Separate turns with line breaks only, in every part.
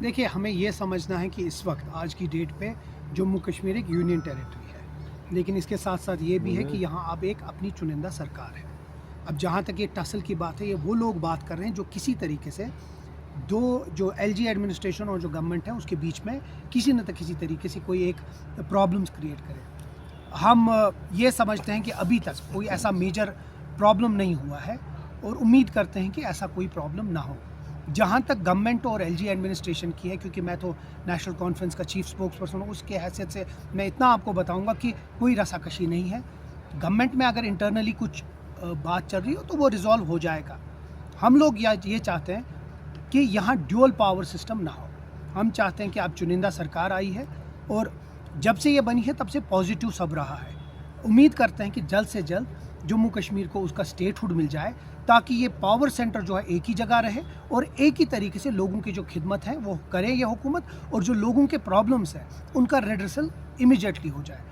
देखिए, हमें ये समझना है कि इस वक्त आज की डेट पे जम्मू कश्मीर एक यूनियन टेरिटरी है, लेकिन इसके साथ साथ ये भी है कि यहाँ अब एक अपनी चुनिंदा सरकार है। अब जहाँ तक ये टसल की बात है, ये वो लोग बात कर रहे हैं जो किसी तरीके से जो एलजी एडमिनिस्ट्रेशन और जो गवर्नमेंट है उसके बीच में किसी न किसी तरीके से कोई एक प्रॉब्लम्स क्रिएट करे। हम ये समझते हैं कि अभी तक कोई ऐसा मेजर प्रॉब्लम नहीं हुआ है और उम्मीद करते हैं कि ऐसा कोई प्रॉब्लम ना हो। जहाँ तक गवर्नमेंट और एलजी एडमिनिस्ट्रेशन की है, क्योंकि मैं तो नेशनल कॉन्फ्रेंस का चीफ स्पोक्स पर्सन हूँ, उसके हैसियत से मैं इतना आपको बताऊँगा कि कोई रसाकशी नहीं है। गवर्नमेंट में अगर इंटरनली कुछ बात चल रही हो तो वो रिजॉल्व हो जाएगा। हम लोग ये चाहते हैं कि यहाँ ड्यूअल पावर सिस्टम ना हो। हम चाहते हैं कि अब चुनिंदा सरकार आई है और जब से ये बनी है तब से पॉजिटिव सब रहा है। उम्मीद करते हैं कि जल्द से जल्द जम्मू कश्मीर को उसका स्टेटहुड मिल जाए, ताकि ये पावर सेंटर जो है एक ही जगह रहे और एक ही तरीके से लोगों की जो खिदमत है वो करे ये हुकूमत, और जो लोगों के प्रॉब्लम्स हैं उनका रेड्रेसल इमीडिएटली हो जाए।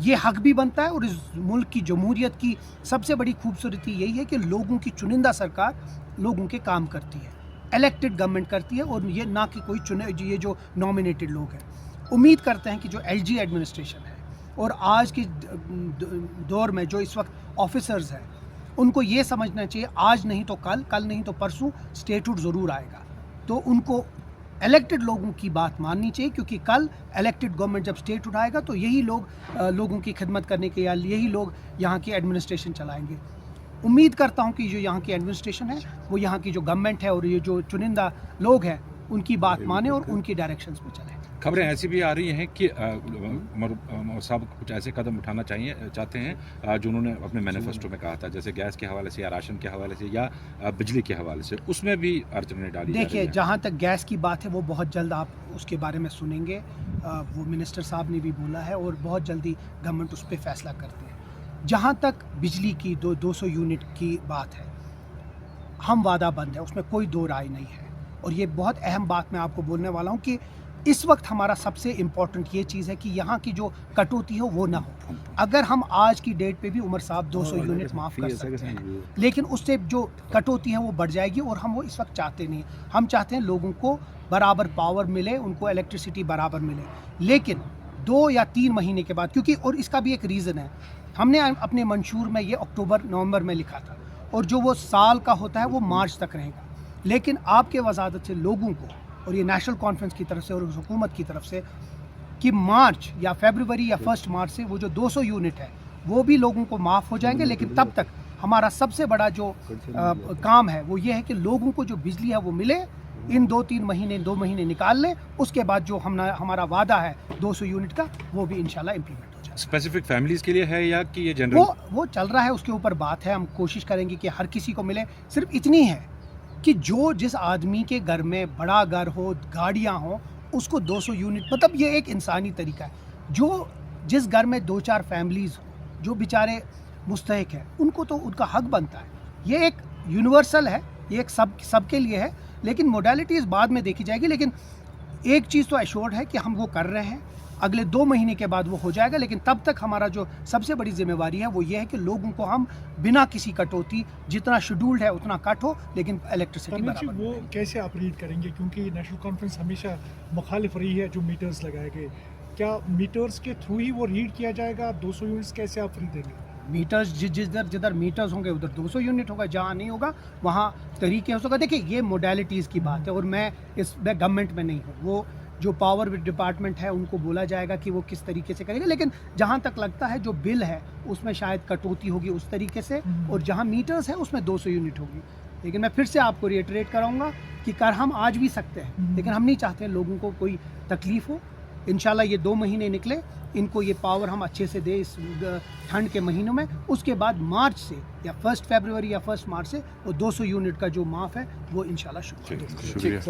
ये हक भी बनता है और इस मुल्क की जमहूरियत की सबसे बड़ी खूबसूरती यही है कि लोगों की चुनिंदा सरकार लोगों के काम करती है, इलेक्टेड गवर्नमेंट करती है, और ये ना कि कोई ये जो नॉमिनेटेड लोग हैं। उम्मीद करते हैं कि जो एलजी एडमिनिस्ट्रेशन है और आज के दौर में जो इस वक्त ऑफिसर्स हैं, उनको ये समझना चाहिए आज नहीं तो कल, कल नहीं तो परसों स्टेटहुड ज़रूर आएगा। तो उनको इलेक्टेड लोगों की बात माननी चाहिए, क्योंकि कल इलेक्टेड गवर्नमेंट जब स्टेटहुड आएगा तो यही लोग लोगों की खिदमत करने के, या यही लोग यहाँ की एडमिनिस्ट्रेशन चलाएंगे। उम्मीद करता हूँ कि जो यहाँ की एडमिनिस्ट्रेशन है वो यहाँ की जो गवर्नमेंट है और ये जो चुनिंदा लोग हैं उनकी बात माने और उनकी डायरेक्शंस में चले।
खबरें ऐसी भी आ रही हैं कि उमर साहब कुछ ऐसे कदम उठाना चाहते हैं जो उन्होंने अपने मैनिफेस्टो में कहा था, जैसे गैस के हवाले से या राशन के हवाले से या बिजली के हवाले से, उसमें भी अड़चनें डाली जा रही
देखिए,
हैं।
जहाँ तक गैस की बात है वो बहुत जल्द आप उसके बारे में सुनेंगे। वो मिनिस्टर साहब ने भी बोला है और बहुत जल्दी गवर्नमेंट उस पर फैसला करती है। जहाँ तक बिजली की 200 यूनिट की बात है, हम वादा बंद है, उसमें कोई दो राय नहीं है। और ये बहुत अहम बात मैं आपको बोलने वाला हूँ कि इस वक्त हमारा सबसे इम्पॉर्टेंट ये चीज़ है कि यहाँ की जो कटौती हो वो ना हो। अगर हम आज की डेट पे भी उमर साहब 200 यूनिट माफ़ कर सकते हैं, लेकिन उससे जो कटौती है वो बढ़ जाएगी और हम वो इस वक्त चाहते नहीं। हम चाहते हैं लोगों को बराबर पावर मिले, उनको इलेक्ट्रिसिटी बराबर मिले, लेकिन 2 या 3 महीने के बाद, क्योंकि और इसका भी एक रीज़न है, हमने अपने मंशूर में ये अक्टूबर नवंबर में लिखा था और जो वो साल का होता है वो मार्च तक रहेगा। लेकिन आपके वजादत से लोगों को और ये नेशनल कॉन्फ्रेंस की तरफ से और हुकूमत की तरफ से कि मार्च या फरवरी या 1 मार्च से वो जो 200 यूनिट है वो भी लोगों को माफ़ हो जाएंगे। लेकिन तब तक हमारा सबसे बड़ा जो काम है वो ये है कि लोगों को जो बिजली है वो मिले। इन 2 महीने निकाल लें, उसके बाद जो हमारा वादा है 200 यूनिट का वो भी इंशाल्लाह इम्प्लीमेंट हो जाए।
स्पेसिफिक फैमिलीज के लिए है या कि ये जनरल?
वो चल रहा है, उसके ऊपर बात है। हम कोशिश करेंगे कि हर किसी को मिले। सिर्फ इतनी है कि जिस आदमी के घर में बड़ा घर हो, गाड़ियाँ हों, उसको 200 यूनिट, मतलब ये एक इंसानी तरीका है। जिस घर में 2-4 फैमिलीज़ हो, जो बेचारे मुस्तहिक हैं, उनको तो उनका हक बनता है। ये एक यूनिवर्सल है, ये एक सबके लिए है, लेकिन मोडालिटीज़ बाद में देखी जाएगी। लेकिन एक चीज़ तो एश्योर्ड है कि हम वो कर रहे हैं। अगले 2 महीने के बाद वो हो जाएगा, लेकिन तब तक हमारा जो सबसे बड़ी जिम्मेवारी है वो ये है कि लोगों को हम बिना किसी कटौती, जितना शेड्यूल्ड है उतना कट हो, लेकिन इलेक्ट्रिसिटी बराबर।
वो कैसे आप रीड करेंगे, क्योंकि नेशनल कॉन्फ्रेंस हमेशा मुखालिफ रही है जो मीटर्स लगाए गए, क्या मीटर्स के थ्रू ही वो रीड किया जाएगा? 200 यूनिट्स कैसे आप फ्री देंगे?
मीटर्स जिधर मीटर्स होंगे उधर 200 यूनिट होगा, जहाँ नहीं होगा वहाँ तरीके हो सका। देखिए, ये मोडालिटीज़ की बात है और मैं गवर्नमेंट में नहीं हूँ। वो जो पावर डिपार्टमेंट है उनको बोला जाएगा कि वो किस तरीके से करेंगे। लेकिन जहाँ तक लगता है जो बिल है उसमें शायद कटौती होगी उस तरीके से, और जहाँ मीटर्स है उसमें 200 यूनिट होगी। लेकिन मैं फिर से आपको रिएटरेट कराऊंगा कि कर हम आज भी सकते हैं, लेकिन हम नहीं चाहते लोगों को कोई तकलीफ हो। इंशाल्लाह ये 2 महीने निकले, इनको ये पावर हम अच्छे से दे इस ठंड के महीनों में। उसके बाद मार्च से या 1 फरवरी या 1 मार्च से वो 200 यूनिट का जो माफ़ है वो इंशाल्लाह शुरू।
शुक्रिया।